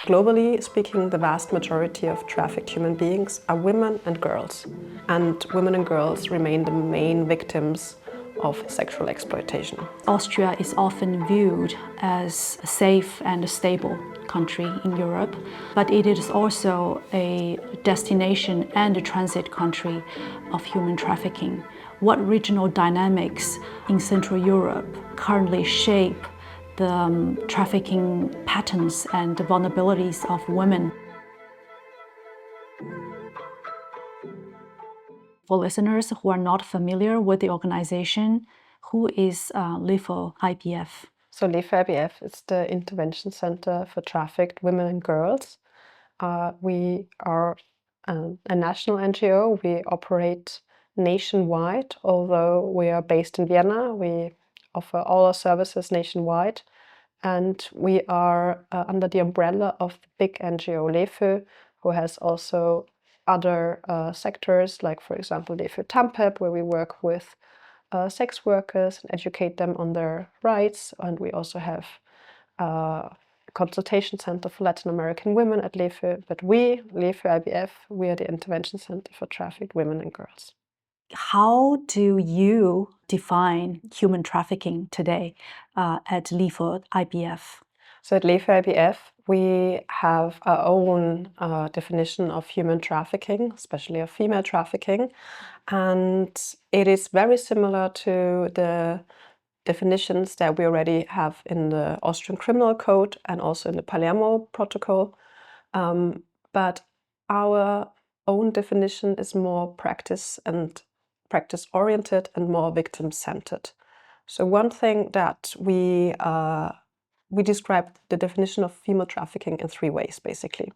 Globally speaking, the vast majority of trafficked human beings are women and girls. And women and girls remain the main victims of sexual exploitation. Austria is often viewed as a safe and a stable country in Europe, but it is also a destination and a transit country of human trafficking. What regional dynamics in Central Europe currently shape the trafficking patterns and the vulnerabilities of women? For listeners who are not familiar with the organization, who is LEFÖ IPF? So lefoe IPF is the intervention center for trafficked women and girls. We are a national NGO. We operate nationwide, although we are based in Vienna. We offer all our services nationwide. And we are under the umbrella of the big NGO LEFÖ, who has also other sectors, like for example lefoe Tampep, where we work with sex workers and educate them on their rights. And we also have a consultation center for Latin American women at LEFÖ. But we, lefoe IPF, we are the intervention center for trafficked women and girls. How do you define human trafficking today at LEFÖ IPF? So at lefoe IPF, we have our own definition of human trafficking, especially of female trafficking. And it is very similar to the definitions that we already have in the Austrian Criminal Code and also in the Palermo Protocol. But our own definition is more practice-oriented and more victim-centered. So one thing that we describe the definition of female trafficking in 3 ways, basically.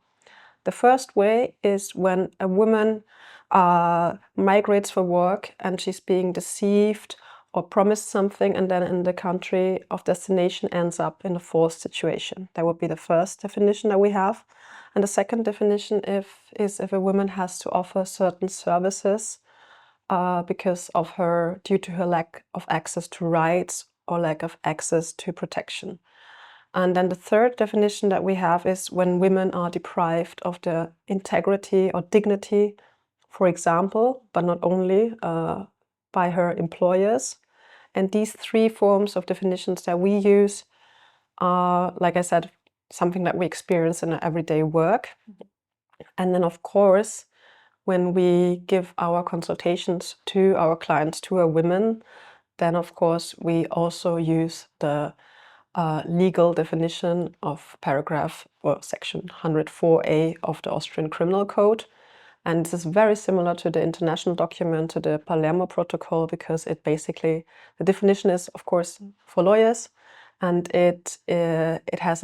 The first way is when a woman migrates for work and she's being deceived or promised something, and then in the country of destination ends up in a forced situation. That would be the first definition that we have. And the second definition is if a woman has to offer certain services due to her lack of access to rights or lack of access to protection. And then the third definition that we have is when women are deprived of their integrity or dignity, for example, but not only, by her employers. And these 3 forms of definitions that we use are, like I said, something that we experience in our everyday work. And then, of course, when we give our consultations to our clients, to our women, then of course we also use the legal definition of section 104a of the Austrian Criminal Code. And this is very similar to the international document, to the Palermo Protocol, because it basically, the definition is of course for lawyers, and it has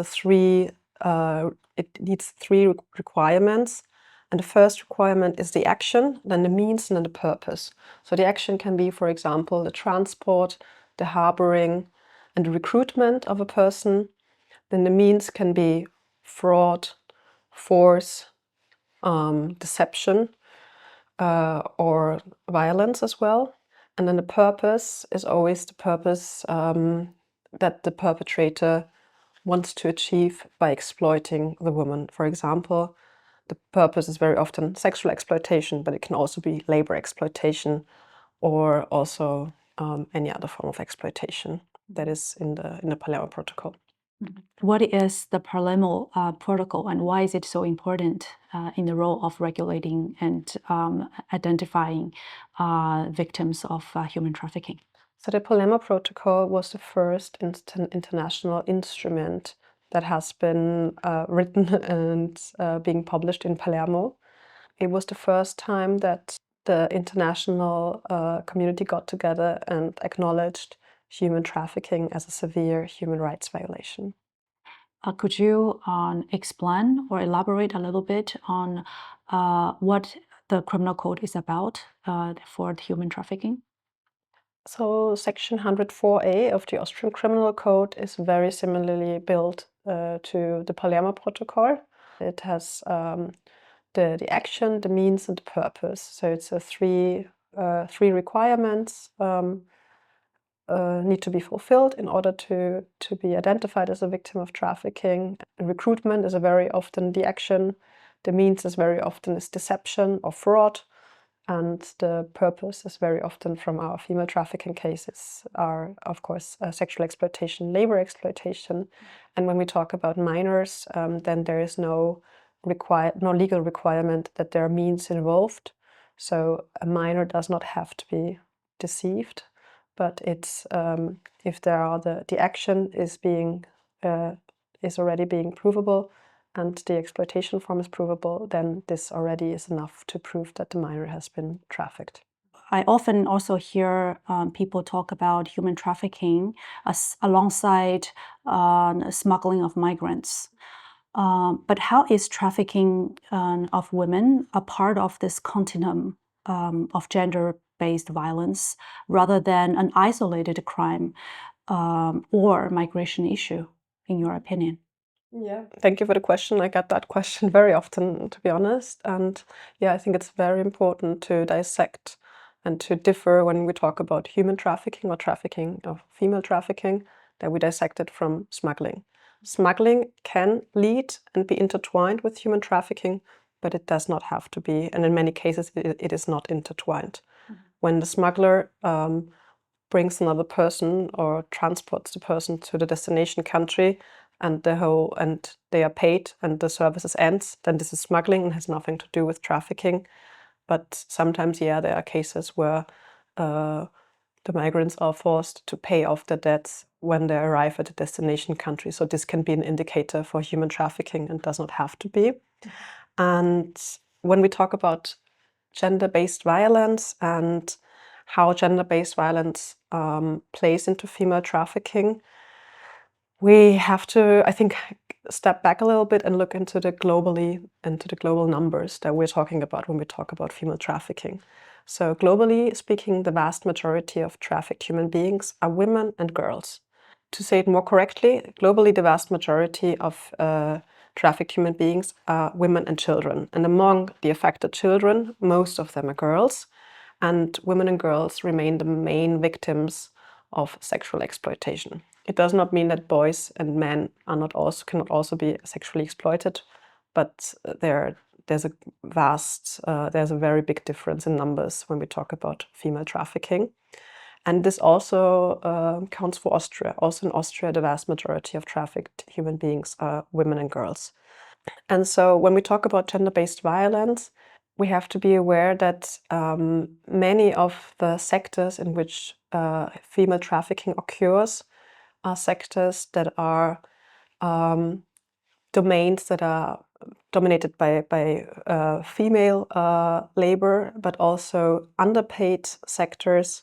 it needs 3 requirements. And the first requirement is the action, then the means, and then the purpose. So the action can be, for example, the transport, the harboring, and the recruitment of a person. Then the means can be fraud, force, deception, or violence as well. And then the purpose is always the purpose that the perpetrator wants to achieve by exploiting the woman. For example, the purpose is very often sexual exploitation, but it can also be labor exploitation or also any other form of exploitation that is in the Palermo Protocol. What is the Palermo Protocol, and why is it so important in the role of regulating and identifying victims of human trafficking? So the Palermo Protocol was the first international instrument that has been written and being published in Palermo. It was the first time that the international community got together and acknowledged human trafficking as a severe human rights violation. Could you explain or elaborate a little bit on what the criminal code is about for human trafficking? So section 104a of the Austrian Criminal Code is very similarly built to the Palermo Protocol. It has the action, the means, and the purpose. So it's three requirements need to be fulfilled in order to be identified as a victim of trafficking. Recruitment is very often the action. The means is very often deception or fraud. And the purpose is very often, from our female trafficking cases, are, of course, sexual exploitation, labor exploitation. And when we talk about minors, then there is no legal requirement that there are means involved. So a minor does not have to be deceived, but it's if there are the action is already being provable, and the exploitation form is provable, then this already is enough to prove that the minor has been trafficked. I often also hear people talk about human trafficking alongside smuggling of migrants. But how is trafficking of women a part of this continuum of gender-based violence rather than an isolated crime or migration issue, in your opinion? Yeah, thank you for the question. I get that question very often, to be honest. And yeah, I think it's very important to dissect and to differ when we talk about human trafficking or trafficking of female trafficking, that we dissect it from smuggling. Smuggling can lead and be intertwined with human trafficking, but it does not have to be. And in many cases, it is not intertwined. When the smuggler brings another person or transports the person to the destination country, and they are paid and the services ends, then this is smuggling and has nothing to do with trafficking. But sometimes, yeah, there are cases where the migrants are forced to pay off their debts when they arrive at the destination country. So this can be an indicator for human trafficking and does not have to be. And when we talk about gender-based violence and how gender-based violence plays into female trafficking, we have to, I think, step back a little bit and look into the global numbers that we're talking about when we talk about female trafficking. So globally speaking, the vast majority of trafficked human beings are women and girls. To say it more correctly, globally the vast majority of trafficked human beings are women and children. And among the affected children, most of them are girls. And women and girls remain the main victims of sexual exploitation. It does not mean that boys and men cannot also be sexually exploited, but there's a very big difference in numbers when we talk about female trafficking. And this also counts for Austria. Also in Austria, the vast majority of trafficked human beings are women and girls. And so when we talk about gender-based violence, we have to be aware that many of the sectors in which female trafficking occurs are sectors that are domains that are dominated by female labor, but also underpaid sectors,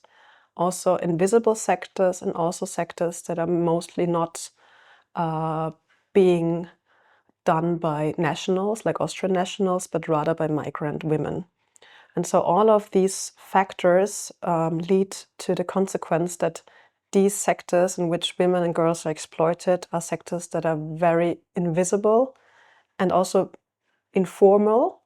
also invisible sectors, and also sectors that are mostly not being done by nationals, like Austrian nationals, but rather by migrant women. And so all of these factors lead to the consequence that these sectors in which women and girls are exploited are sectors that are very invisible and also informal,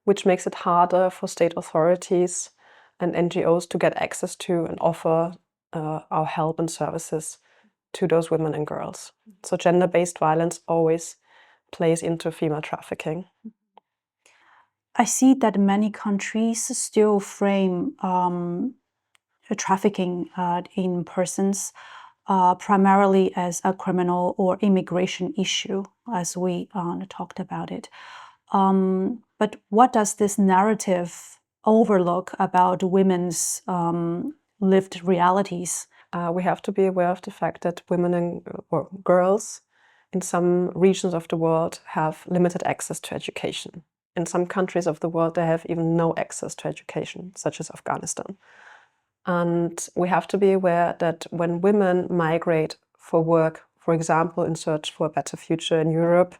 which makes it harder for state authorities and NGOs to get access to and offer our help and services to those women and girls. So gender-based violence always plays into female trafficking. I see that many countries still frame trafficking in persons primarily as a criminal or immigration issue, as we talked about it. But what does this narrative overlook about women's lived realities? We have to be aware of the fact that women or girls in some regions of the world have limited access to education. In some countries of the world, they have even no access to education, such as Afghanistan. And we have to be aware that when women migrate for work, for example, in search for a better future in Europe,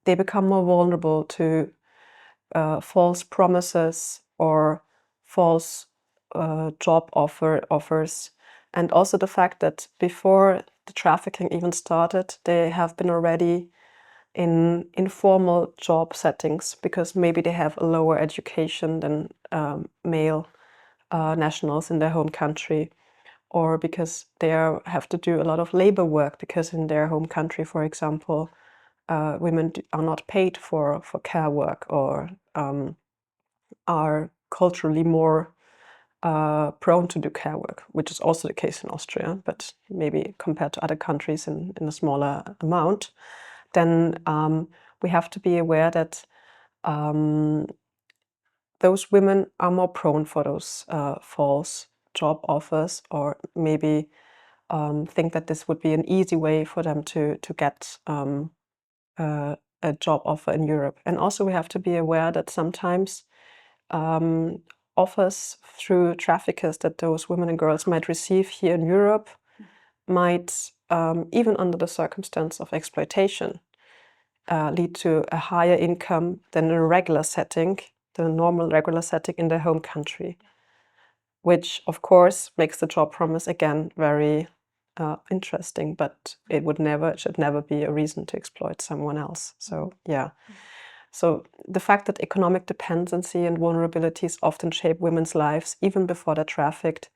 they become more vulnerable to false promises or false job offers. And also the fact that before the trafficking even started, they have been already in informal job settings because maybe they have a lower education than male nationals in their home country, or because they have to do a lot of labor work, because in their home country, for example, women are not paid for care work, or are culturally more prone to do care work, which is also the case in Austria, but maybe compared to other countries in a smaller amount. Then we have to be aware that those women are more prone for those false job offers, or maybe think that this would be an easy way for them to get a job offer in Europe. And also we have to be aware that sometimes offers through traffickers that those women and girls might receive here in Europe might, even under the circumstance of exploitation, lead to a higher income than in a regular setting, the normal regular setting in their home country, which of course makes the job promise again very interesting, but it should never be a reason to exploit someone else. So yeah. So the fact that economic dependency and vulnerabilities often shape women's lives even before they're trafficked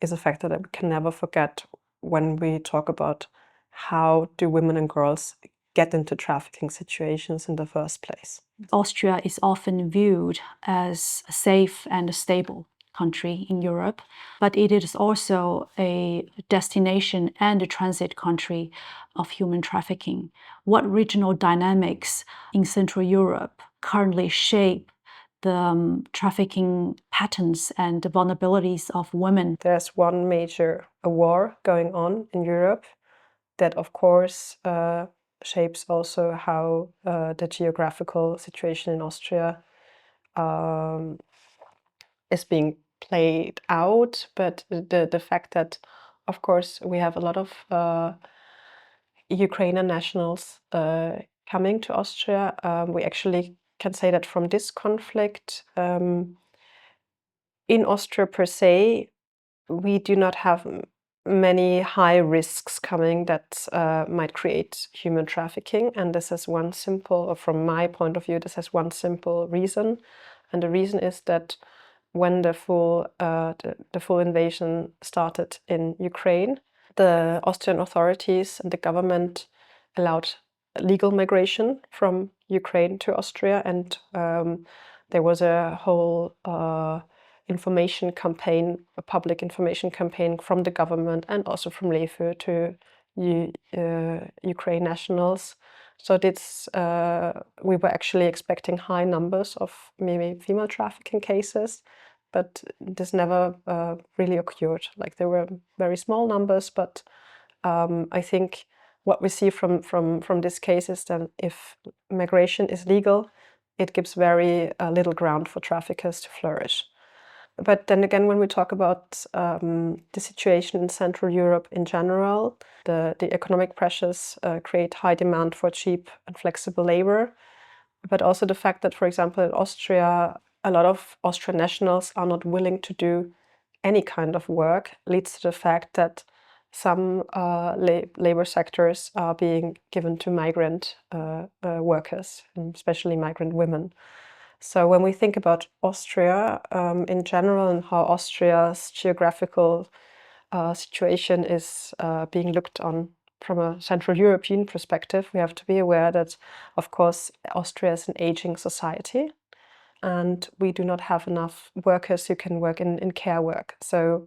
is a factor that we can never forget when we talk about how do women and girls get into trafficking situations in the first place. Austria is often viewed as a safe and a stable country in Europe, but it is also a destination and a transit country of human trafficking. What regional dynamics in Central Europe currently shape the trafficking patterns and the vulnerabilities of women? There's one major war going on in Europe that, of course, shapes also how the geographical situation in Austria is being played out. But the fact that, of course, we have a lot of Ukrainian nationals coming to Austria, we actually can say that from this conflict in Austria per se, we do not have many high risks coming that might create human trafficking. And this has one simple, or from my point of view, this has one simple reason. And the reason is that when the full invasion started in Ukraine, the Austrian authorities and the government allowed legal migration from Ukraine to Austria, and there was a whole information campaign, a public information campaign from the government and also from LEFÖ to Ukraine nationals. So this, we were actually expecting high numbers of maybe female trafficking cases, but this never really occurred. Like, there were very small numbers, but I think what we see from this case is that if migration is legal, it gives very little ground for traffickers to flourish. But then again, when we talk about the situation in Central Europe in general, the economic pressures create high demand for cheap and flexible labor. But also the fact that, for example, in Austria, a lot of Austrian nationals are not willing to do any kind of work leads to the fact that some labor sectors are being given to migrant workers, and especially migrant women. So when we think about Austria in general, and how Austria's geographical situation is being looked on from a Central European perspective, we have to be aware that, of course, Austria is an aging society, and we do not have enough workers who can work in care work. So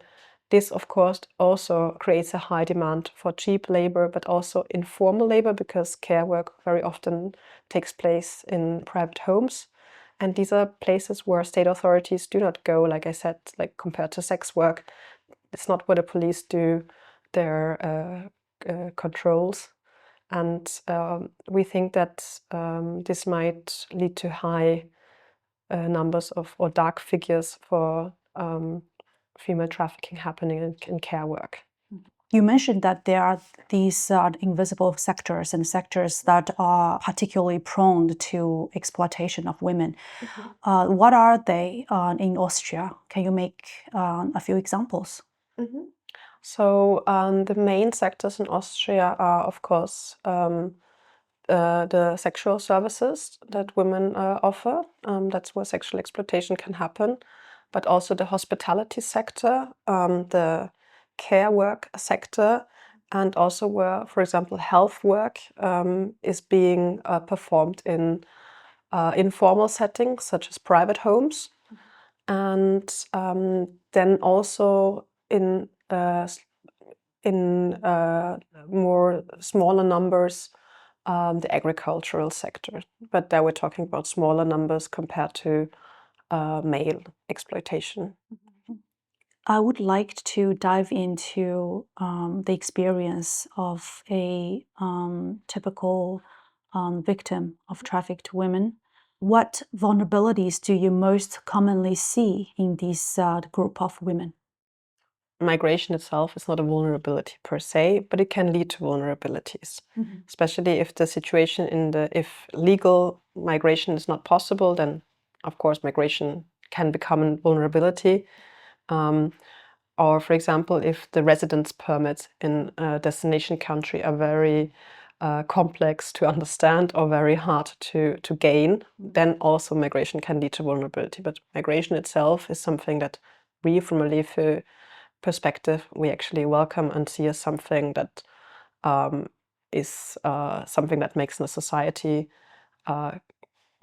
this, of course, also creates a high demand for cheap labor, but also informal labor, because care work very often takes place in private homes. And these are places where state authorities do not go, like I said, like compared to sex work. It's not where the police do their controls. And we think that this might lead to high numbers of, or dark figures for female trafficking happening in care work. You mentioned that there are these invisible sectors and sectors that are particularly prone to exploitation of women. Mm-hmm. What are they in Austria? Can you make a few examples? Mm-hmm. So the main sectors in Austria are, of course, the sexual services that women offer. That's where sexual exploitation can happen. But also the hospitality sector, the care work sector, and also where, for example, health work is being performed in informal settings such as private homes, and then also in more smaller numbers the agricultural sector. But there we're talking about smaller numbers compared to male exploitation. I would like to dive into the experience of a typical victim of trafficked women. What vulnerabilities do you most commonly see in this group of women? Migration itself is not a vulnerability per se, but it can lead to vulnerabilities, especially if the situation if legal migration is not possible, then of course migration can become a vulnerability. Or for example, if the residence permits in a destination country are very complex to understand or very hard to gain, then also migration can lead to vulnerability. But migration itself is something that we, from a LEFÖ perspective, we actually welcome and see as something that is something that makes the society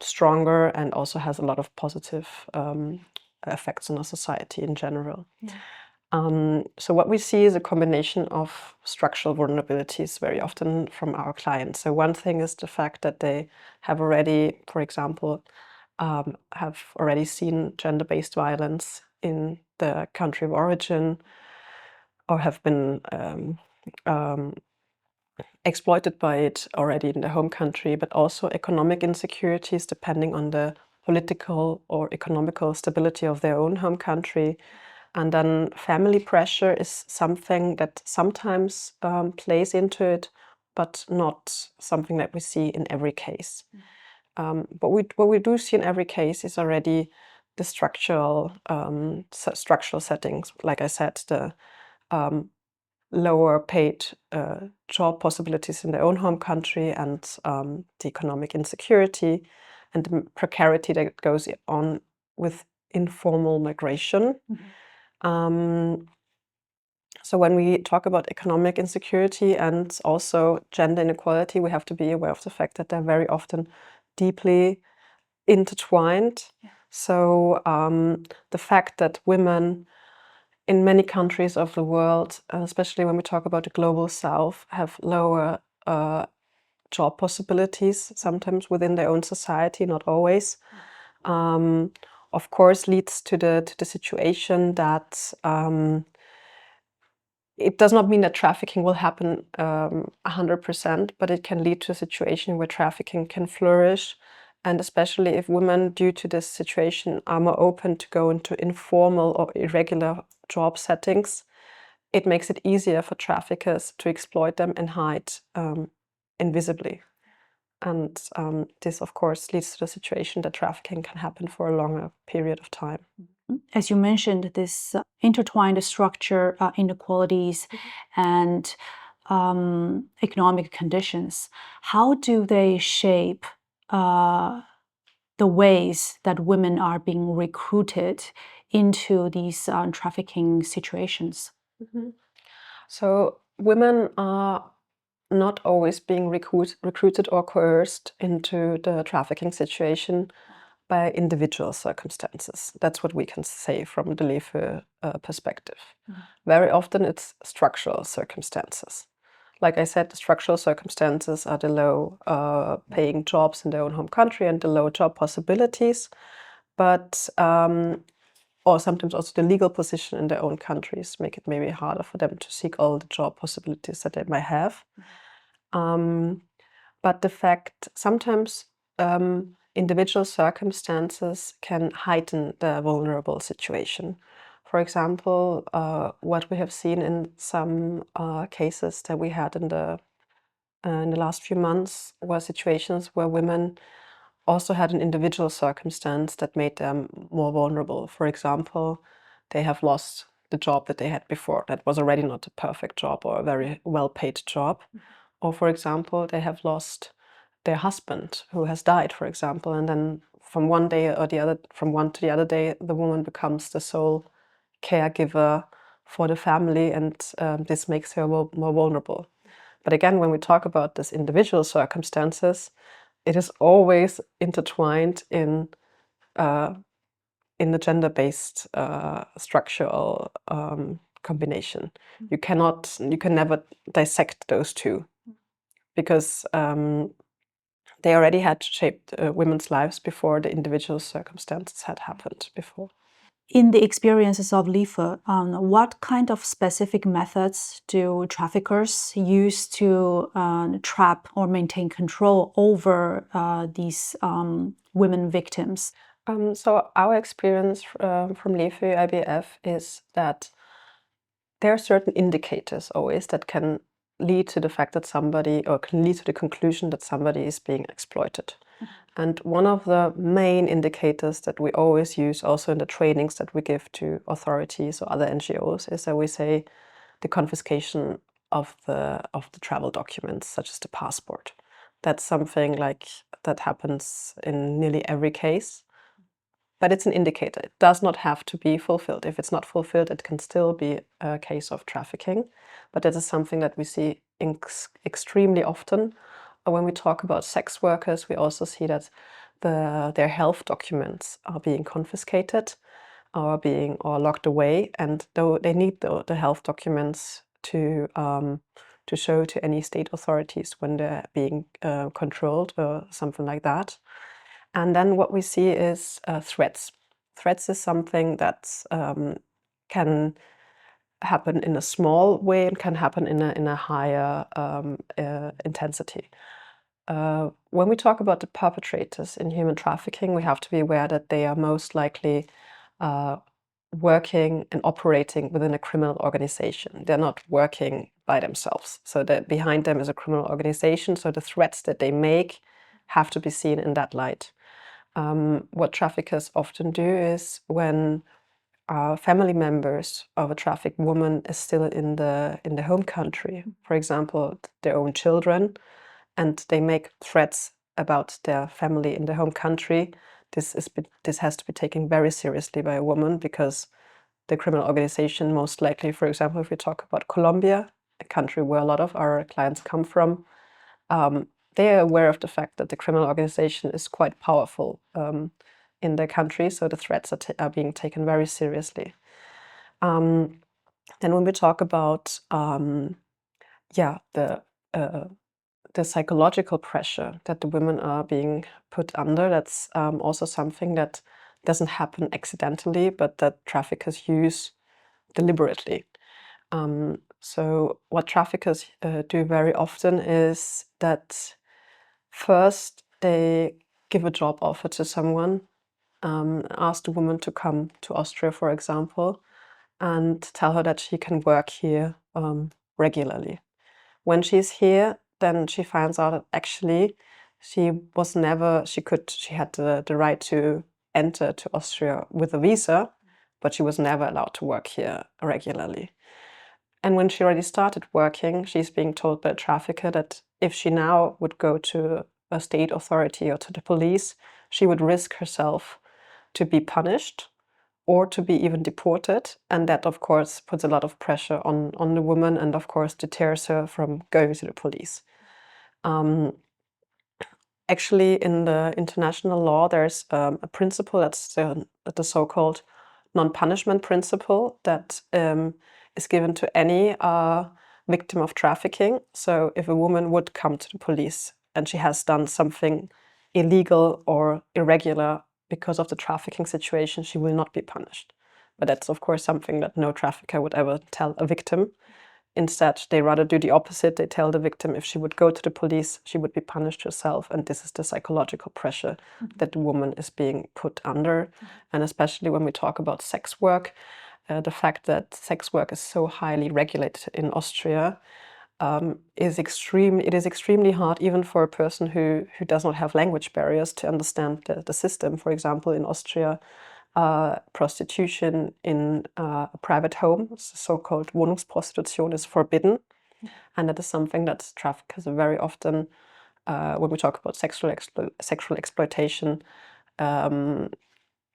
stronger and also has a lot of positive effects on our society in general. So what we see is a combination of structural vulnerabilities very often from our clients. So one thing is the fact that they have already, for example, have already seen gender-based violence in the country of origin, or have been exploited by it already in their home country, but also economic insecurities depending on the political or economical stability of their own home country. And then family pressure is something that sometimes plays into it, but not something that we see in every case. But what we do see in every case is already the structural settings. Like I said, the lower paid job possibilities in their own home country, and the economic insecurity and the precarity that goes on with informal migration. So when we talk about economic insecurity and also gender inequality, we have to be aware of the fact that they're very often deeply intertwined. So the fact that women in many countries of the world, especially when we talk about the global south, have lower job possibilities, sometimes within their own society, not always, of course leads to the situation that it does not mean that trafficking will happen 100%, but it can lead to a situation where trafficking can flourish. And especially if women, due to this situation, are more open to go into informal or irregular job settings, it makes it easier for traffickers to exploit them and hide invisibly. And this, of course, leads to the situation that trafficking can happen for a longer period of time. As you mentioned, this intertwined structure, inequalities, and economic conditions, how do they shape the ways that women are being recruited into these trafficking situations? So women are not always being recruited or coerced into the trafficking situation by individual circumstances. That's what we can say from the LEFÖ perspective. Very often it's structural circumstances. Like I said, the structural circumstances are the low paying jobs in their own home country and the low job possibilities, but or sometimes also the legal position in their own countries make it maybe harder for them to seek all the job possibilities that they might have. But the fact sometimes individual circumstances can heighten the vulnerable situation. For example, what we have seen in some cases that we had in the last few months were situations where women also had an individual circumstance that made them more vulnerable. For example, they have lost the job that they had before. That was already not a perfect job or a very well-paid job. Or for example, they have lost their husband who has died, for example, and then from one day or the other, from one to the other day, the woman becomes the sole caregiver for the family, and this makes her more vulnerable. But again, when we talk about these individual circumstances, it is always intertwined in the gender-based structural combination. You can never dissect those two, because they already had shaped women's lives before the individual circumstances had happened before. In the experiences of LEFÖ, what kind of specific methods do traffickers use to trap or maintain control over these women victims? So our experience from LEFÖ IBF is that there are certain indicators always that can lead to the fact that somebody, or can lead to the conclusion that somebody is being exploited. And one of the main indicators that we always use also in the trainings that we give to authorities or other NGOs is that we say the confiscation of the travel documents, such as the passport. That's something like that happens in nearly every case. But it's an indicator. It does not have to be fulfilled. If it's not fulfilled, it can still be a case of trafficking. But that is something that we see extremely often. When we talk about sex workers, we also see that their health documents are being confiscated or locked away, and though they need the health documents to show to any state authorities when they're being controlled or something like that. And then what we see is threats. Threats is something that can happen in a small way and can happen in a higher intensity. When we talk about the perpetrators in human trafficking, we have to be aware that they are most likely working and operating within a criminal organization. They're not working by themselves. So that behind them is a criminal organization. So the threats that they make have to be seen in that light. What traffickers often do is, when family members of a trafficked woman is still in the home country, for example, their own children, and they make threats about their family in the home country, this has to be taken very seriously by a woman, because the criminal organization, most likely, for example, if we talk about Colombia, a country where a lot of our clients come from, they are aware of the fact that the criminal organization is quite powerful in their country, so the threats are being taken very seriously. Then when we talk about the psychological pressure that the women are being put under, that's also something that doesn't happen accidentally, but that traffickers use deliberately. So what traffickers do very often is that first they give a job offer to someone, ask the woman to come to Austria, for example, and tell her that she can work here regularly. When she's here, then she finds out that actually she had the right to enter to Austria with a visa, but she was never allowed to work here regularly. And when she already started working, she's being told by a trafficker that if she now would go to a state authority or to the police, she would risk herself to be punished or to be even deported. And that, of course, puts a lot of pressure on the woman, and of course deters her from going to the police. Actually, in the international law, there's a principle that's the so-called non-punishment principle that is given to any victim of trafficking. So if a woman would come to the police and she has done something illegal or irregular because of the trafficking situation, she will not be punished. But that's, of course, something that no trafficker would ever tell a victim. Instead, they rather do the opposite. They tell the victim if she would go to the police, she would be punished herself. And this is the psychological pressure that the woman is being put under. And especially when we talk about sex work, the fact that sex work is so highly regulated in Austria is extremely hard, even for a person who does not have language barriers, to understand the system. For example, in Austria, prostitution in a private home, so-called Wohnungsprostitution, is forbidden. And that is something that traffickers very often, when we talk about sexual exploitation,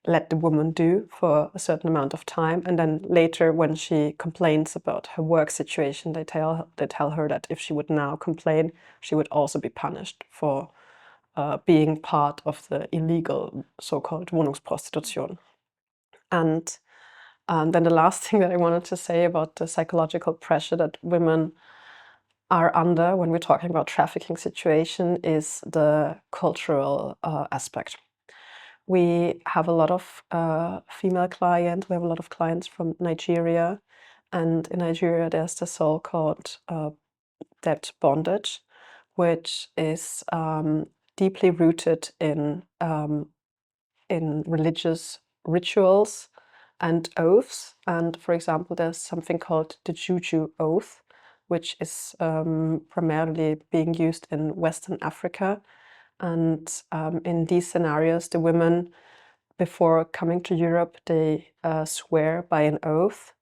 let the woman do for a certain amount of time, and then later when she complains about her work situation, they tell her that if she would now complain, she would also be punished for being part of the illegal so-called Wohnungsprostitution. And then the last thing that I wanted to say about the psychological pressure that women are under when we're talking about trafficking situation is the cultural aspect. We have a lot of female clients. We have a lot of clients from Nigeria, and in Nigeria there's the so-called debt bondage, which is deeply rooted in religious rituals and oaths. And for example, there's something called the Juju oath, which is primarily being used in Western Africa. And in these scenarios, the women, before coming to Europe, they swear by an oath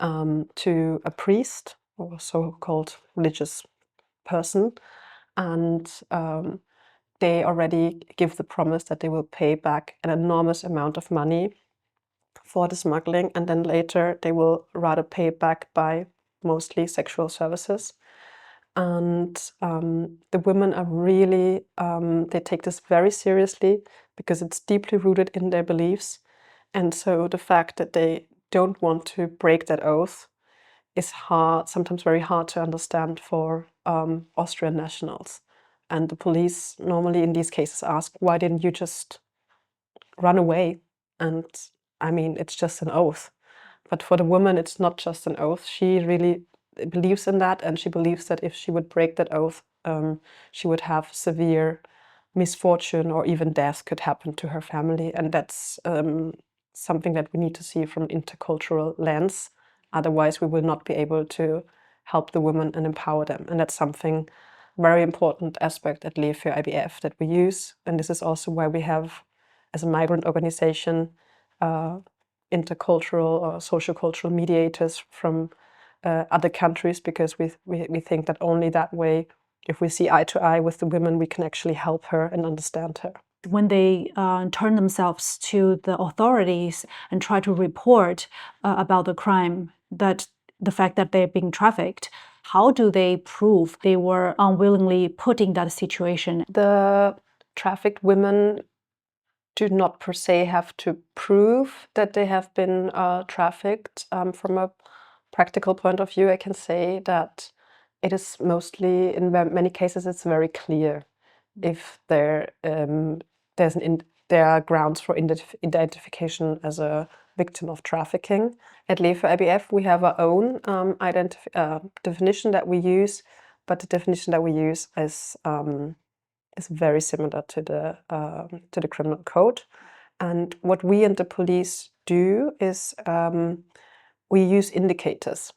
to a priest or so-called religious person, and they already give the promise that they will pay back an enormous amount of money for the smuggling, and then later they will rather pay it back by mostly sexual services. And the women are really, they take this very seriously because it's deeply rooted in their beliefs. And so the fact that they don't want to break that oath is hard, sometimes very hard to understand for Austrian nationals. And the police normally in these cases ask, why didn't you just run away? And I mean, it's just an oath. But for the woman, it's not just an oath. She really believes in that, and she believes that if she would break that oath, she would have severe misfortune or even death could happen to her family. And that's something that we need to see from an intercultural lens. Otherwise, we will not be able to help the women and empower them. And that's something very important aspect at LEFÖ IBF that we use. And this is also why we have, as a migrant organization, intercultural or sociocultural mediators from other countries, because we think that only that way, if we see eye to eye with the women, we can actually help her and understand her. When they turn themselves to the authorities and try to report about the crime, that the fact that they're being trafficked, how do they prove they were unwillingly put in that situation? The trafficked women do not per se have to prove that they have been trafficked. From a practical point of view, I can say that it is mostly, in many cases, it's very clear if there are grounds for identification as a victim of trafficking. At LEFÖ IBF, we have our own definition that we use, but the definition that we use is very similar to the criminal code. And what we and the police do is we use indicators.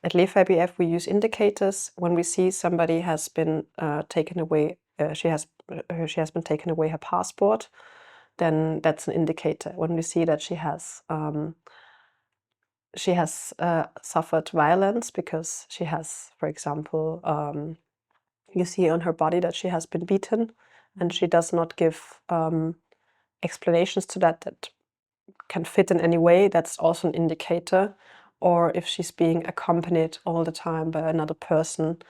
At LEFÖ IBF, we use indicators when we see somebody has been taken away. She has been taken away her passport. Then that's an indicator. When we see that she has suffered violence because she has, for example, you see on her body that she has been beaten, and she does not give explanations to that can fit in any way, that's also an indicator. Or if she's being accompanied all the time by another person,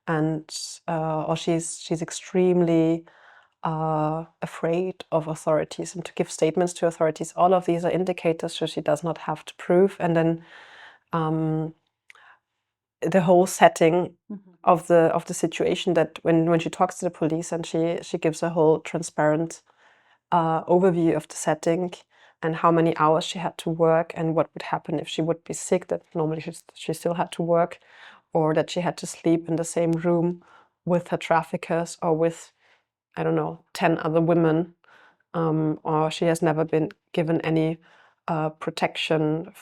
and or she's extremely afraid of authorities and to give statements to authorities. All of these are indicators, so she does not have to prove. And then the whole setting of the situation, that when she talks to the police and she gives a whole transparent overview of the setting and how many hours she had to work and what would happen if she would be sick, that normally she still had to work, or that she had to sleep in the same room with her traffickers or with, I don't know, 10 other women, or she has never been given any protection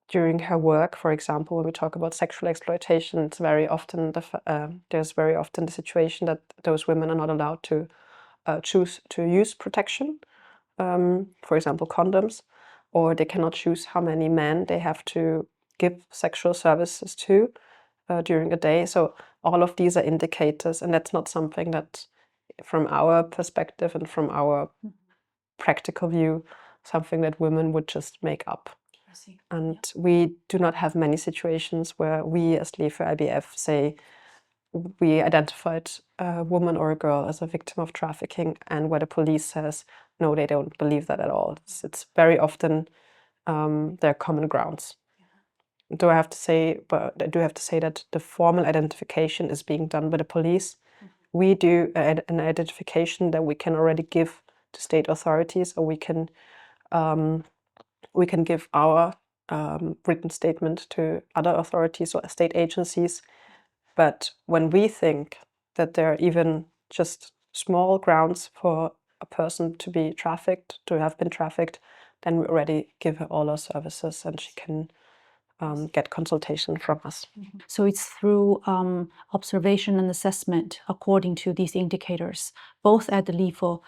during her work. For example, when we talk about sexual exploitation, it's very often there's very often the situation that those women are not allowed to choose to use protection, for example, condoms, or they cannot choose how many men they have to give sexual services to during a day. So all of these are indicators, and that's not something that, from our perspective and from our practical view, something that women would just make up. I see. And we do not have many situations where we as LEFÖ IBF say we identified a woman or a girl as a victim of trafficking, and where the police says, no, they don't believe that at all. It's very often there are common grounds. Do I have to say, but I do have to say that the formal identification is being done by the police. We do an identification that we can already give to state authorities, or we can give our written statement to other authorities or state agencies. But when we think that there are even just small grounds for a person to be trafficked, to have been trafficked, then we already give her all our services, and she can get consultation from us. So it's through observation and assessment according to these indicators, both at the LEFÖ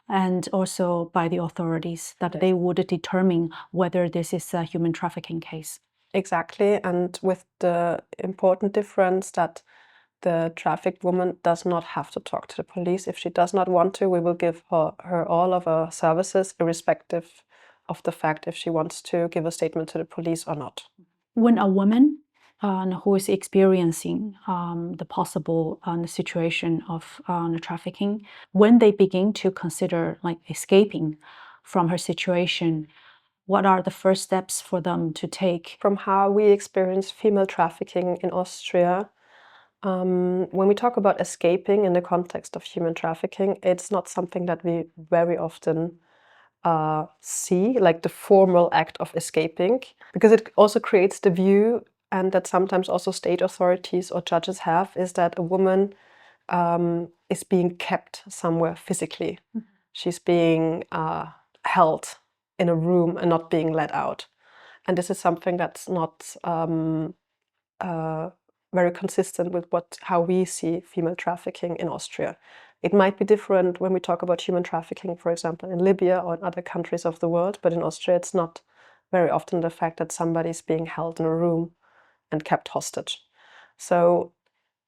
and also by the authorities, that they would determine whether this is a human trafficking case. Exactly, and with the important difference that the trafficked woman does not have to talk to the police. If she does not want to, we will give her all of our services, irrespective of the fact if she wants to give a statement to the police or not. When a woman who is experiencing the possible situation of trafficking, when they begin to consider like escaping from her situation, what are the first steps for them to take? From how we experience female trafficking in Austria, when we talk about escaping in the context of human trafficking, it's not something that we very often see, like the formal act of escaping, because it also creates the view, and that sometimes also state authorities or judges have, is that a woman is being kept somewhere physically. She's being held in a room and not being let out. And this is something that's not very consistent with how we see female trafficking in Austria. It might be different when we talk about human trafficking, for example, in Libya or in other countries of the world, but in Austria it's not very often the fact that somebody is being held in a room and kept hostage. So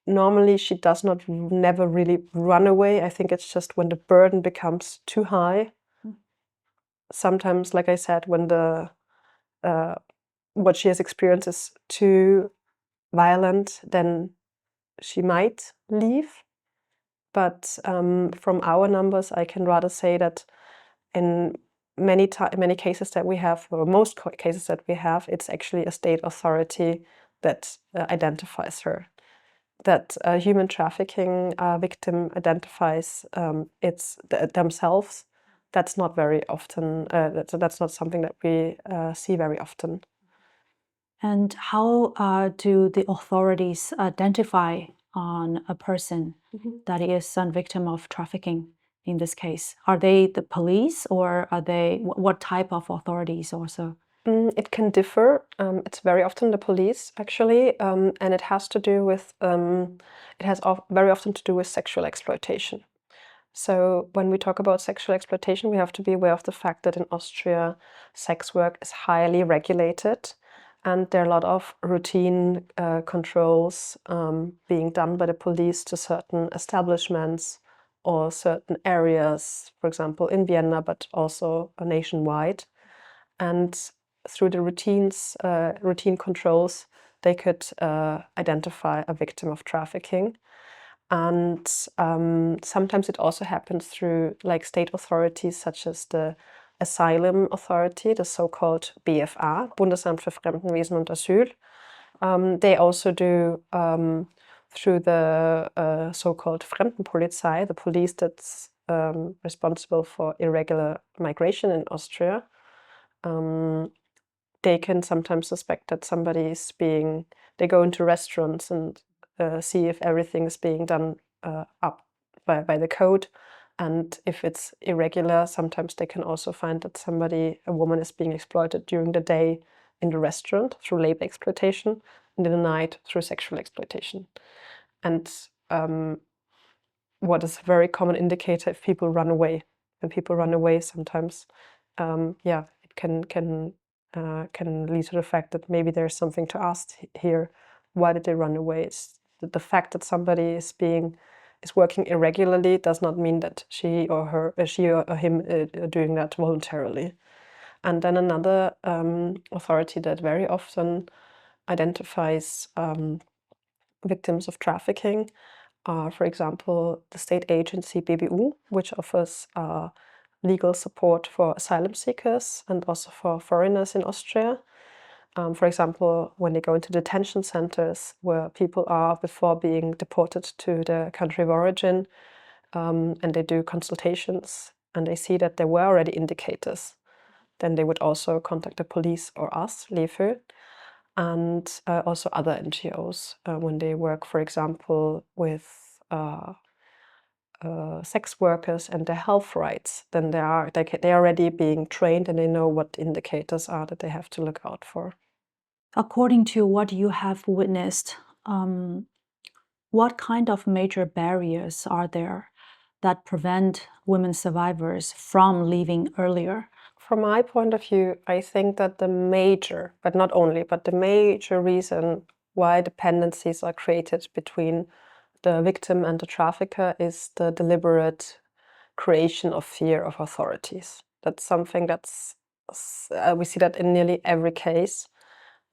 normally she does not never really run away. I think it's just when the burden becomes too high. Sometimes, like I said, when the what she has experienced is too violent, then she might leave. But from our numbers, I can rather say that in many cases that we have, or most cases that we have, it's actually a state authority that identifies her. That a human trafficking victim identifies themselves. That's not very often. That's not something that we see very often. And how do the authorities identify on a person that is a victim of trafficking in this case? Are they the police, or are they what type of authorities also? It can differ. It's very often the police, actually, and it has to do with very often to do with sexual exploitation. So when we talk about sexual exploitation, we have to be aware of the fact that in Austria, sex work is highly regulated, and there are a lot of routine controls being done by the police to certain establishments or certain areas, for example, in Vienna, but also nationwide. And through the routine controls, they could identify a victim of trafficking. And sometimes it also happens through like state authorities, such as the asylum authority, the so-called BFA, Bundesamt für Fremdenwesen und Asyl. They also do through the so-called Fremdenpolizei, the police that's responsible for irregular migration in Austria. They can sometimes suspect that somebody is they go into restaurants and see if everything is being done up by the code. And if it's irregular, sometimes they can also find that a woman is being exploited during the day in the restaurant through labor exploitation, and in the night through sexual exploitation. And what is a very common indicator if people run away. When people run away, sometimes, it can lead to the fact that maybe there's something to ask here. Why did they run away? It's the fact that somebody is being is working irregularly does not mean that she or him are doing that voluntarily. And then another authority that very often identifies victims of trafficking are, for example, the state agency BBU, which offers legal support for asylum seekers and also for foreigners in Austria. For example, when they go into detention centers where people are before being deported to the country of origin, and they do consultations and they see that there were already indicators, then they would also contact the police or us, LEFÖ, and also other NGOs when they work, for example, with sex workers and their health rights. Then they are already being trained and they know what indicators are that they have to look out for. According to what you have witnessed, what kind of major barriers are there that prevent women survivors from leaving earlier? From my point of view, I think that the major, but not only, but the major reason why dependencies are created between the victim and the trafficker is the deliberate creation of fear of authorities. That's something that's, we see that in nearly every case.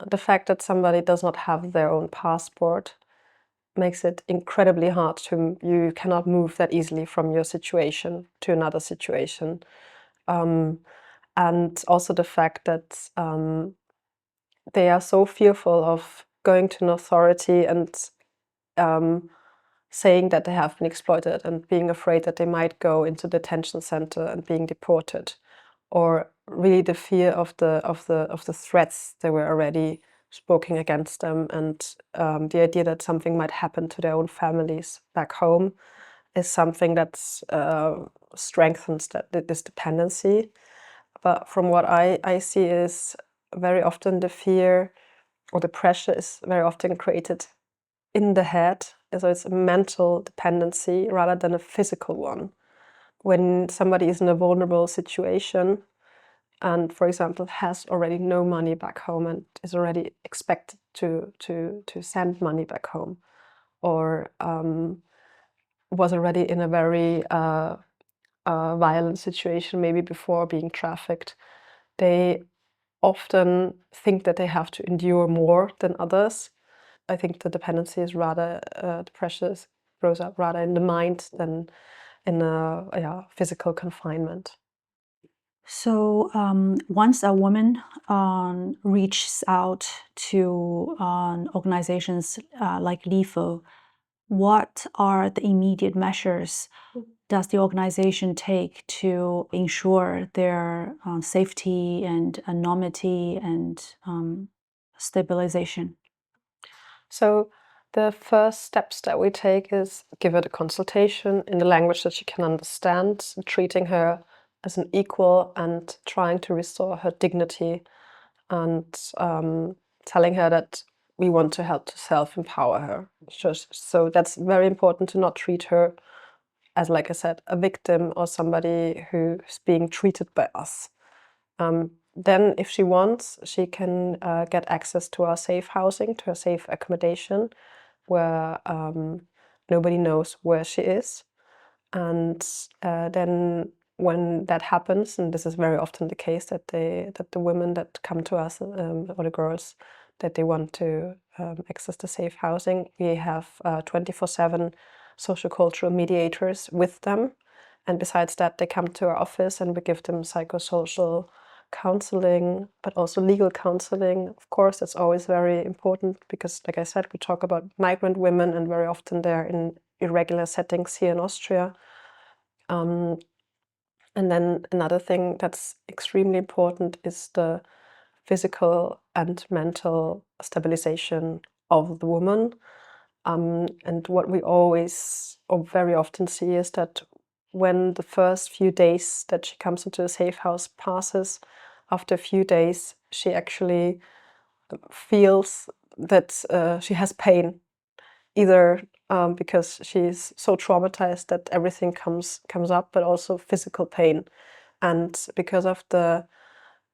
The fact that somebody does not have their own passport makes it incredibly hard to, you cannot move that easily from your situation to another situation. And also the fact that they are so fearful of going to an authority and saying that they have been exploited and being afraid that they might go into detention center and being deported, or really the fear of the threats that were already spoken against them, and the idea that something might happen to their own families back home is something that strengthens this dependency. But from what I see is very often the fear or the pressure is very often created in the head. So it's a mental dependency rather than a physical one. When somebody is in a vulnerable situation and, for example, has already no money back home and is already expected to send money back home, or was already in a very violent situation maybe before being trafficked, they often think that they have to endure more than others. I think the dependency is rather, the pressure grows up rather in the mind than in a physical confinement. So once a woman reaches out to organizations like LEFÖ, what are the immediate measures does the organization take to ensure their safety and anonymity and stabilization? So the first steps that we take is give her the consultation in the language that she can understand, treating her as an equal and trying to restore her dignity, and telling her that we want to help to self-empower her. So that's very important, to not treat her as, like I said, a victim or somebody who's being treated by us. Then if she wants, she can get access to our safe housing, to a safe accommodation, where nobody knows where she is. And then when that happens, and this is very often the case, that the women that come to us, or the girls, that they want to access the safe housing, we have 24/7 social-cultural mediators with them. And besides that, they come to our office and we give them psychosocial counseling, but also legal counseling. Of course, that's always very important because, like I said, we talk about migrant women and very often they're in irregular settings here in Austria. And then another thing that's extremely important is the physical and mental stabilization of the woman. And what we always, or very often see, is that when the first few days that she comes into a safe house passes, after a few days, she actually feels that she has pain, either because she's so traumatized that everything comes up, but also physical pain. And because of the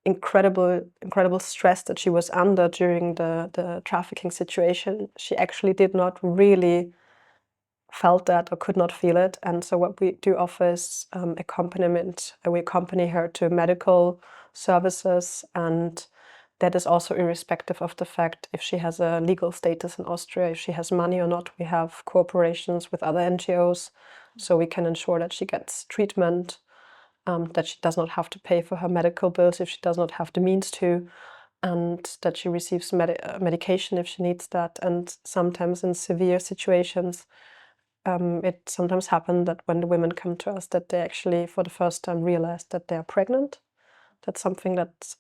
incredible stress that she was under during the trafficking situation, she actually did not really felt that or could not feel it. And so what we do offer is accompaniment. We accompany her to medical services, and that is also irrespective of the fact if she has a legal status in Austria, if she has money or not. We have cooperations with other NGOs, so we can ensure that she gets treatment, that she does not have to pay for her medical bills if she does not have the means to, and that she receives medication if she needs that. And sometimes in severe situations, it sometimes happens that when the women come to us, that they actually for the first time realize that they are pregnant. That's something that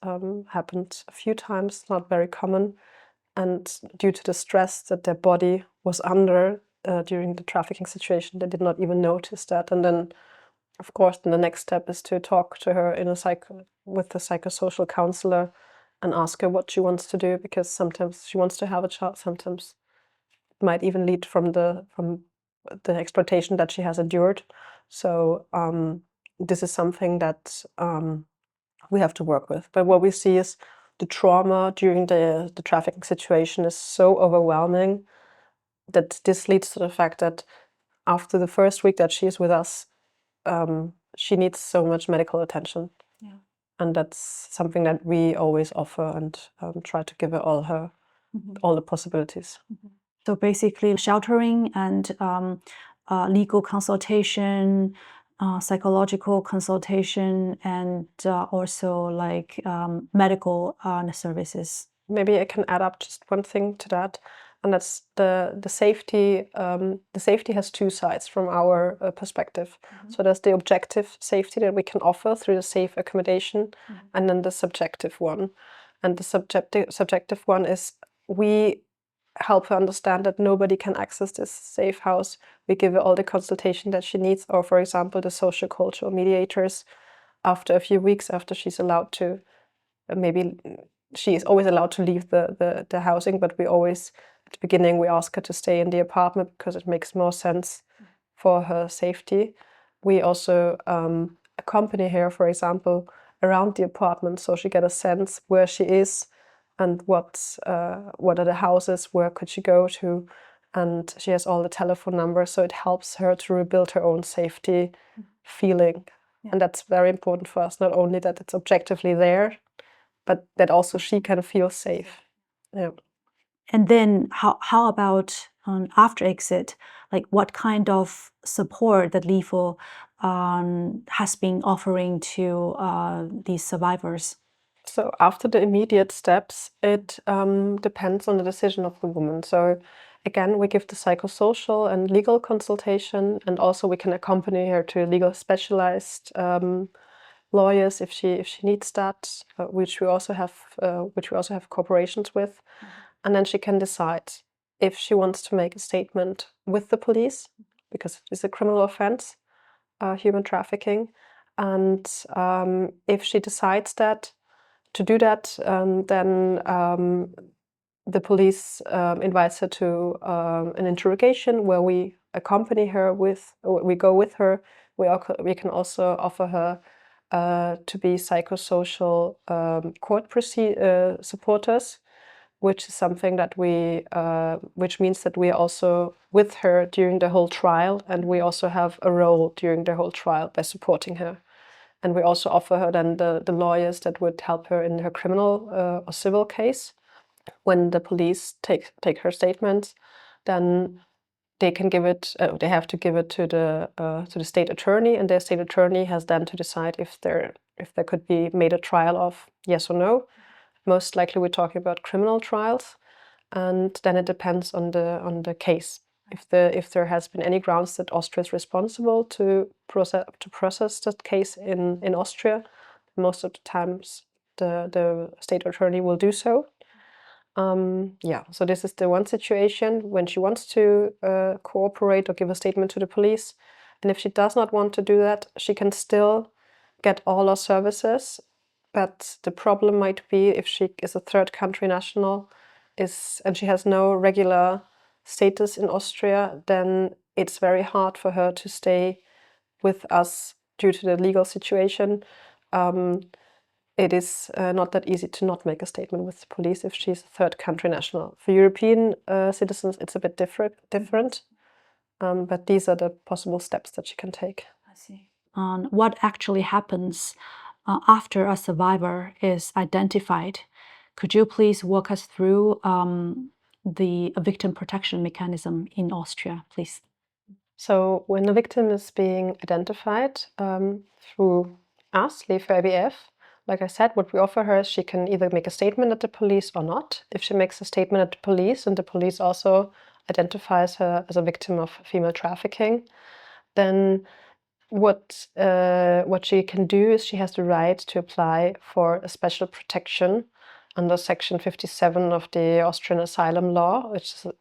happened a few times, not very common. And due to the stress that their body was under during the trafficking situation, they did not even notice that. And then, of course, then the next step is to talk to her with the psychosocial counselor and ask her what she wants to do, because sometimes she wants to have a child, sometimes it might even lead from the exploitation that she has endured. So this is something that we have to work with. But what we see is the trauma during the trafficking situation is so overwhelming that this leads to the fact that after the first week that she is with us, she needs so much medical attention. Yeah. And that's something that we always offer and try to give her all the possibilities. So basically sheltering and legal consultation, psychological consultation, and also like medical services. Maybe I can add up just one thing to that, and that's the safety. The safety has two sides from our perspective. So there's the objective safety that we can offer through the safe accommodation, and then the subjective one. And the subjective one is we help her understand that nobody can access this safe house. We give her all the consultation that she needs, or for example, the social cultural mediators. After a few weeks, after she's allowed to, maybe she is always allowed to leave the housing, but we always, at the beginning, we ask her to stay in the apartment because it makes more sense for her safety. We also accompany her, for example, around the apartment, so she get a sense where she is and what are the houses, where could she go to, and she has all the telephone numbers, so it helps her to rebuild her own safety feeling. Yeah. And that's very important for us, not only that it's objectively there, but that also she can feel safe. Yeah. And then how about after exit? Like what kind of support that LEFÖ has been offering to these survivors? So after the immediate steps, it depends on the decision of the woman. So again, we give the psychosocial and legal consultation, and also we can accompany her to legal specialized lawyers if she needs that, which we also have cooperations with. And then she can decide if she wants to make a statement with the police, because it is a criminal offense, human trafficking. And if she decides to do that, then the police invites her to an interrogation where we accompany her we go with her. We can also offer her to be psychosocial court supporters, which is something that which means that we are also with her during the whole trial, and we also have a role during the whole trial by supporting her. And we also offer her then the lawyers that would help her in her criminal or civil case. When the police take her statements, then they can give it. They have to give it to the state attorney, and their state attorney has then to decide if there could be made a trial of, yes or no. Most likely, we're talking about criminal trials, and then it depends on the case. If there has been any grounds that Austria is responsible to process that case in Austria, most of the times the state attorney will do so. Yeah, so this is the one situation when she wants to cooperate or give a statement to the police. And if she does not want to do that, she can still get all our services. But the problem might be if she is a third country national and she has no regular status in Austria, then it's very hard for her to stay with us due to the legal situation. It is not that easy to not make a statement with the police if she's a third country national. For European citizens, it's a bit different. but these are the possible steps that she can take. I see. What actually happens after a survivor is identified? Could you please walk us through the victim protection mechanism in Austria, please? So when a victim is being identified through us, lefoe ABF, like I said, what we offer her is she can either make a statement at the police or not. If she makes a statement at the police and the police also identifies her as a victim of female trafficking, then what she can do is she has the right to apply for a special protection under Section 57 of the Austrian asylum law.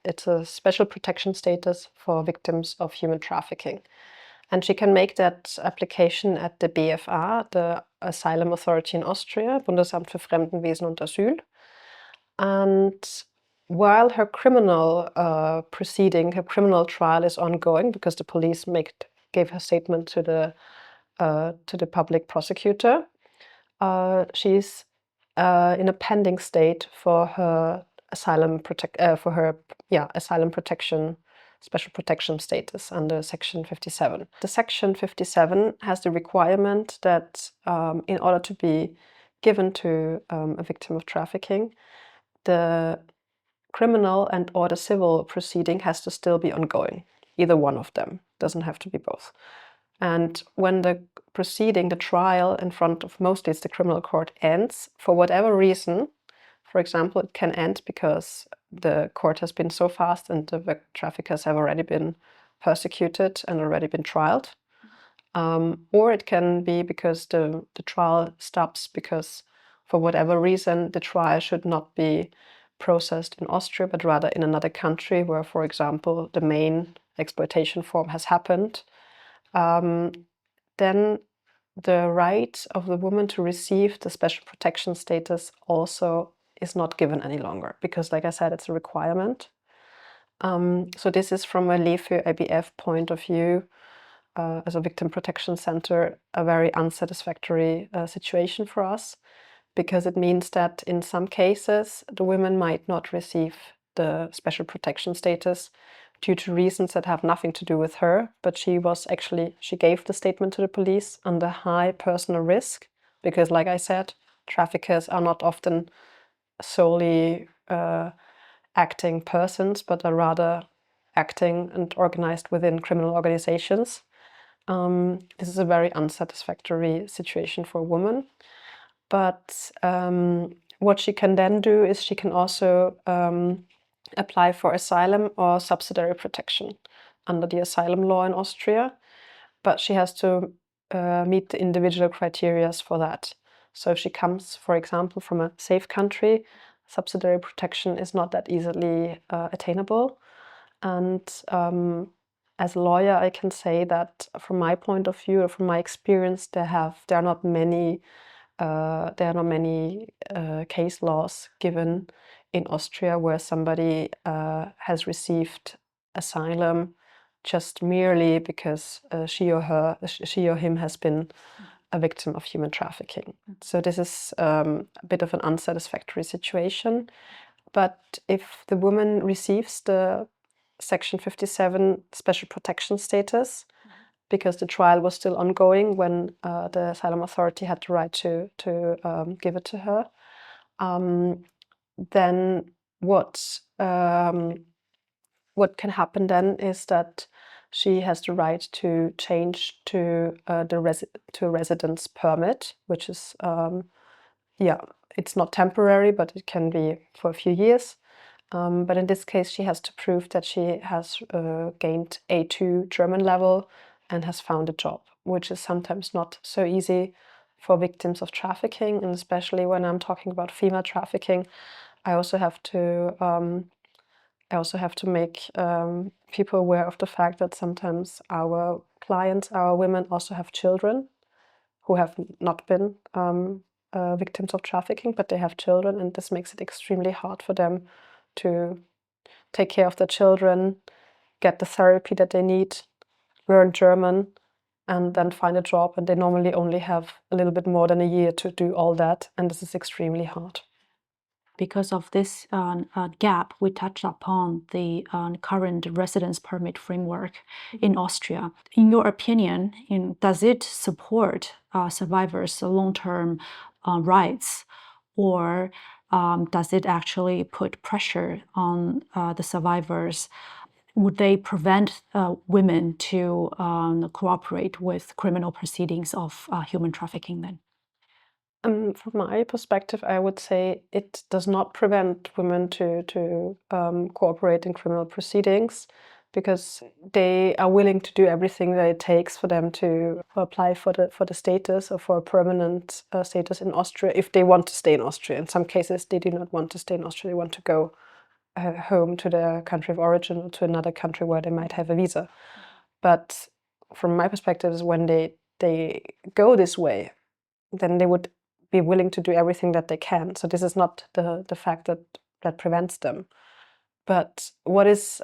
It's a special protection status for victims of human trafficking. And she can make that application at the BFA, the asylum authority in Austria, Bundesamt für Fremdenwesen und Asyl. And while her criminal proceeding, her criminal trial is ongoing, because the police gave her statement to the public prosecutor, she's in a pending state for her asylum protection, special protection status under Section 57. The Section 57 has the requirement that in order to be given to a victim of trafficking, the criminal and or the civil proceeding has to still be ongoing. Either one of them, doesn't have to be both. And when the proceeding, the trial in front of mostly it's the criminal court ends, for whatever reason, for example, it can end because the court has been so fast and the traffickers have already been persecuted and already been trialed. Or it can be because the trial stops because for whatever reason the trial should not be processed in Austria, but rather in another country where, for example, the main exploitation form has happened. Then the right of the woman to receive the special protection status also is not given any longer, because like I said, it's a requirement. So this is from a lefoe ABF point of view, as a victim protection center, a very unsatisfactory situation for us, because it means that in some cases the women might not receive the special protection status due to reasons that have nothing to do with her, but she gave the statement to the police under high personal risk, because like I said, traffickers are not often solely acting persons, but are rather acting and organized within criminal organizations. This is a very unsatisfactory situation for a woman. But what she can then do is she can also apply for asylum or subsidiary protection under the asylum law in Austria, but she has to meet the individual criteria for that. So if she comes, for example, from a safe country, subsidiary protection is not that easily attainable. And as a lawyer, I can say that from my point of view, or from my experience, there are not many case laws given in Austria where somebody has received asylum just merely because she or him has been a victim of human trafficking. So this is a bit of an unsatisfactory situation. But if the woman receives the Section 57 special protection status, because the trial was still ongoing when the asylum authority had the right to give it to her, then what can happen then is that she has the right to change to a residence permit, which is it's not temporary, but it can be for a few years. But in this case, she has to prove that she has gained A2 German level and has found a job, which is sometimes not so easy for victims of trafficking, and especially when I'm talking about female trafficking, I also have to make people aware of the fact that sometimes our clients, our women, also have children who have not been victims of trafficking, but they have children, and this makes it extremely hard for them to take care of their children, get the therapy that they need, learn German, and then find a job. And they normally only have a little bit more than a year to do all that, and this is extremely hard. Because of this gap, we touched upon the current residence permit framework in Austria. In your opinion, does it support survivors' long-term rights, or does it actually put pressure on the survivors? Would they prevent women to cooperate with criminal proceedings of human trafficking then? From my perspective, I would say it does not prevent women to cooperate in criminal proceedings, because they are willing to do everything that it takes for them to apply for the status, or for a permanent status in Austria, if they want to stay in Austria. In some cases, they do not want to stay in Austria; they want to go home to their country of origin, or to another country where they might have a visa. But from my perspective, is when they go this way, then they would be willing to do everything that they can. So this is not the fact that prevents them. But what is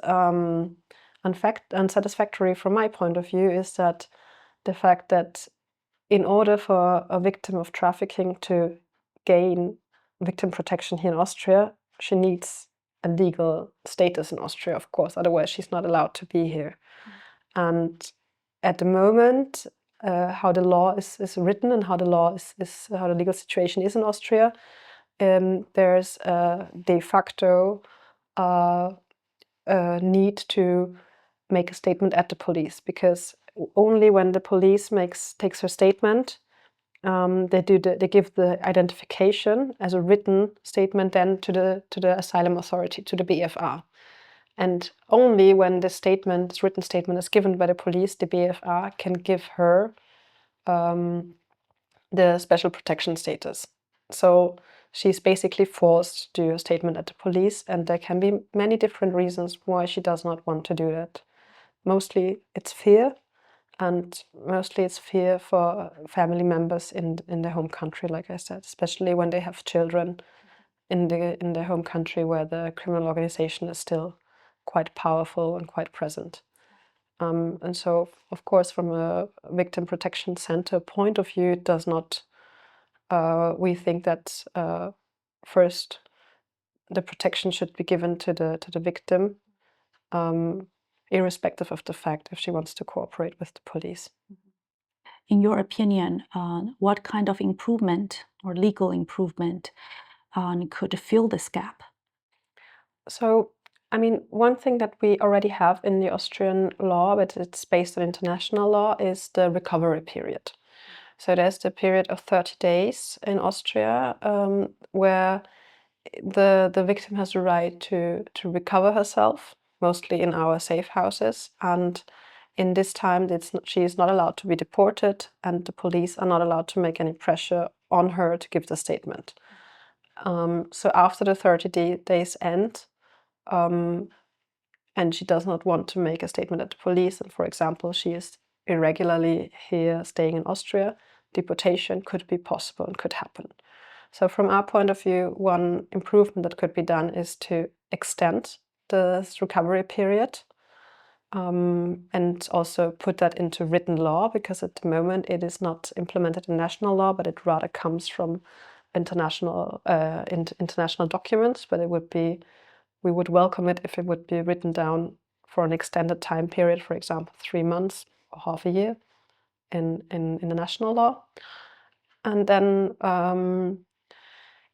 unsatisfactory from my point of view is that the fact that in order for a victim of trafficking to gain victim protection here in Austria, she needs a legal status in Austria, of course, otherwise she's not allowed to be here. And at the moment, how the law is written, and how the law how the legal situation is in Austria, there's a de facto need to make a statement at the police, because only when the police takes her statement, they give the identification as a written statement then to the asylum authority, to the BFR. And only when this written statement is given by the police, the BFR can give her the special protection status. So she's basically forced to do a statement at the police, and there can be many different reasons why she does not want to do that. Mostly it's fear, and mostly it's fear for family members in their home country, like I said, especially when they have children in their home country, where the criminal organization is still quite powerful and quite present. And so, of course, from a victim protection center point of view, it does not. We think that first, the protection should be given to the victim, irrespective of the fact if she wants to cooperate with the police. In your opinion, what kind of improvement or legal improvement could fill this gap? So, I mean, one thing that we already have in the Austrian law, but it's based on international law, is the recovery period. So there's the period of 30 days in Austria, where the victim has the right to recover herself, mostly in our safe houses. And in this time, she is not allowed to be deported, and the police are not allowed to make any pressure on her to give the statement. So after the 30 days end, and she does not want to make a statement at the police, and for example, she is irregularly here staying in Austria, deportation could be possible and could happen. So from our point of view, one improvement that could be done is to extend this recovery period, and also put that into written law, because at the moment it is not implemented in national law, but it rather comes from international documents. But we would welcome it if it would be written down for an extended time period, for example, 3 months or half a year in the national law. And then,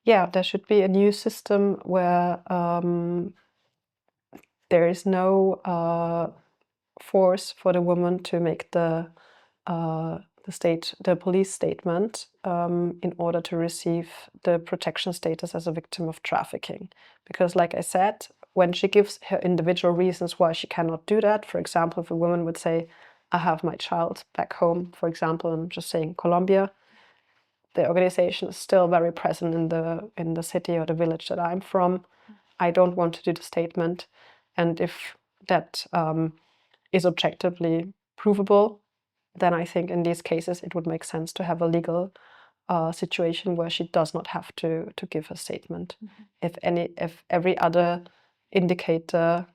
yeah, there should be a new system where there is no force for the woman to make the police statement in order to receive the protection status as a victim of trafficking. Because, like I said, when she gives her individual reasons why she cannot do that, for example, if a woman would say, I have my child back home, for example, I'm just saying Colombia, the organization is still very present in the city or the village that I'm from. I don't want to do the statement. And if that is objectively provable, then I think in these cases it would make sense to have a legal situation where she does not have to give a statement. If every other indicator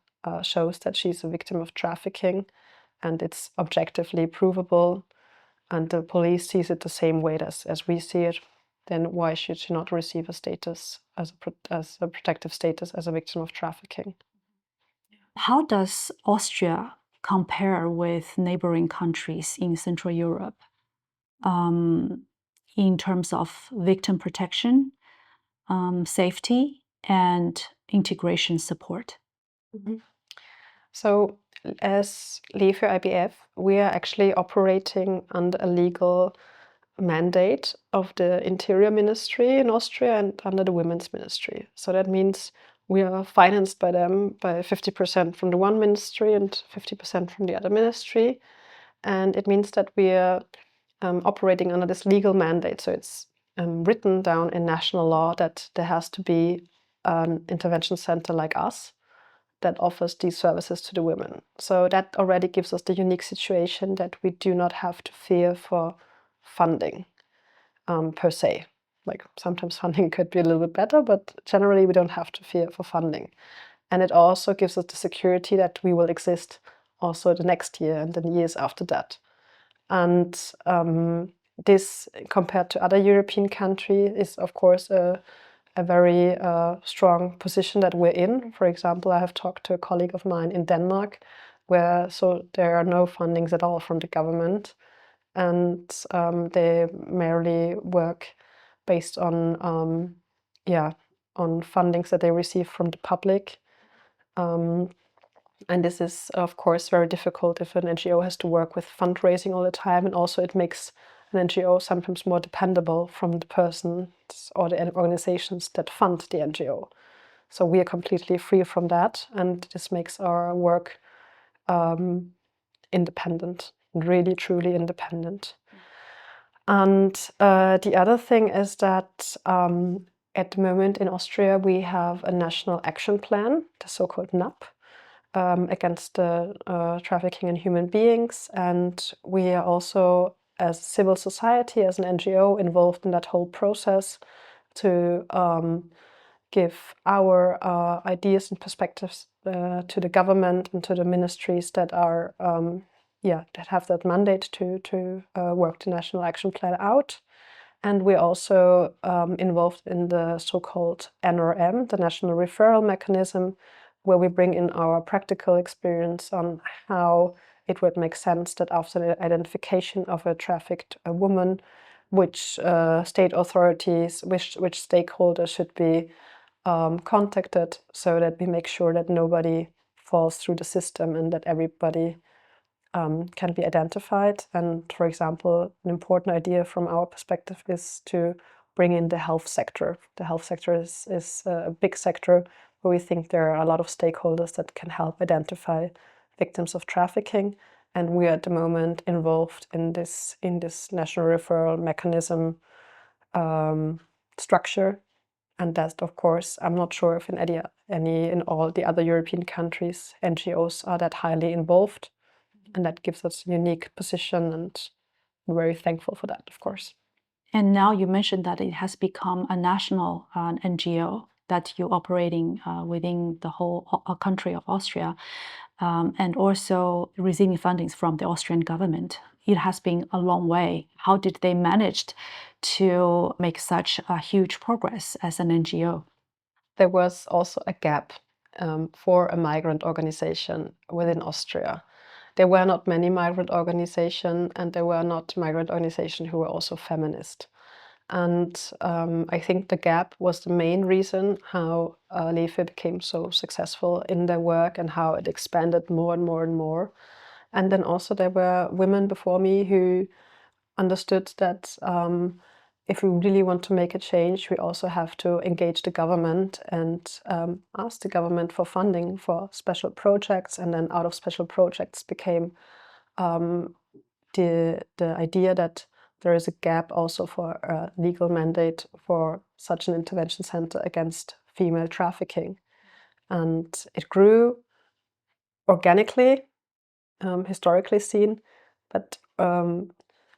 shows that she's a victim of trafficking, and it's objectively provable, and the police sees it the same way as we see it, then why should she not receive a status as a protective status as a victim of trafficking? How does Austria compare with neighboring countries in Central Europe in terms of victim protection, safety, and integration support? So as LEFÖ IBF, we are actually operating under a legal mandate of the Interior Ministry in Austria and under the Women's Ministry. So that means we are financed by them by 50% from the one ministry and 50% from the other ministry. And it means that we are operating under this legal mandate. So it's written down in national law that there has to be an intervention center like us that offers these services to the women. So that already gives us the unique situation that we do not have to fear for funding per se. Like sometimes funding could be a little bit better, but generally we don't have to fear for funding. And it also gives us the security that we will exist also the next year and the years after that. And this, compared to other European countries, is of course a very strong position that we're in. For example, I have talked to a colleague of mine in Denmark, where there are no fundings at all from the government, and they merely work based on on fundings that they receive from the public. And this is, of course, very difficult if an NGO has to work with fundraising all the time, and also it makes an NGO sometimes more dependable from the persons or the organizations that fund the NGO. So we are completely free from that, and this makes our work independent, really, truly independent. And the other thing is that at the moment in Austria, we have a national action plan, the so-called NAP, against the trafficking in human beings. And we are also, as civil society, as an NGO, involved in that whole process to give our ideas and perspectives to the government and to the ministries that are that have that mandate to work the National Action Plan out. And we're also involved in the so-called NRM, the National Referral Mechanism, where we bring in our practical experience on how it would make sense that after the identification of a trafficked woman, which state authorities, which stakeholders should be contacted, so that we make sure that nobody falls through the system and that everybody can be identified. And for example, an important idea from our perspective is to bring in the health sector. The health sector is a big sector where we think there are a lot of stakeholders that can help identify victims of trafficking. And we are at the moment involved in this national referral mechanism structure. And that, of course, I'm not sure if in all the other European countries, NGOs are that highly involved. And that gives us a unique position, and we're very thankful for that, of course. And now you mentioned that it has become a national NGO that you're operating within the whole country of Austria, and also receiving fundings from the Austrian government. It has been a long way. How did they manage to make such a huge progress as an NGO? There was also a gap for a migrant organization within Austria. There were not many migrant organizations, and there were not migrant organizations who were also feminist. And I think the gap was the main reason how LEFÖ became so successful in their work and how it expanded more and more and more. And then also there were women before me who understood that if we really want to make a change, we also have to engage the government and ask the government for funding for special projects. And then out of special projects became the idea that there is a gap also for a legal mandate for such an intervention center against female trafficking. And it grew organically, historically seen, but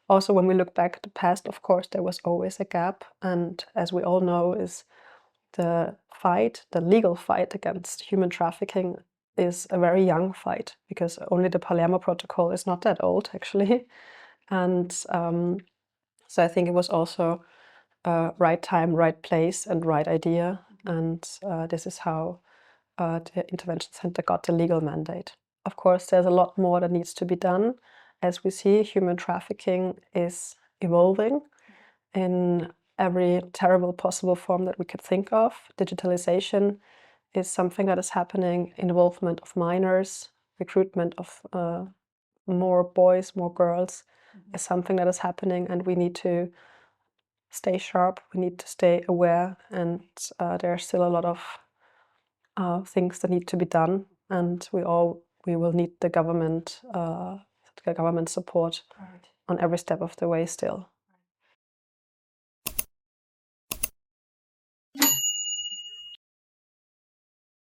also when we look back at the past, of course, there was always a gap. And as we all know, is the legal fight against human trafficking is a very young fight, because only the Palermo Protocol is not that old, actually. And so I think it was also right time, right place, and right idea. And this is how the intervention center got the legal mandate. Of course, there's a lot more that needs to be done. As we see, human trafficking is evolving in every terrible possible form that we could think of. Digitalization is something that is happening, involvement of minors, recruitment of more boys, more girls is something that is happening, and we need to stay sharp, we need to stay aware, and there are still a lot of things that need to be done, and we will need the government support on every step of the way still.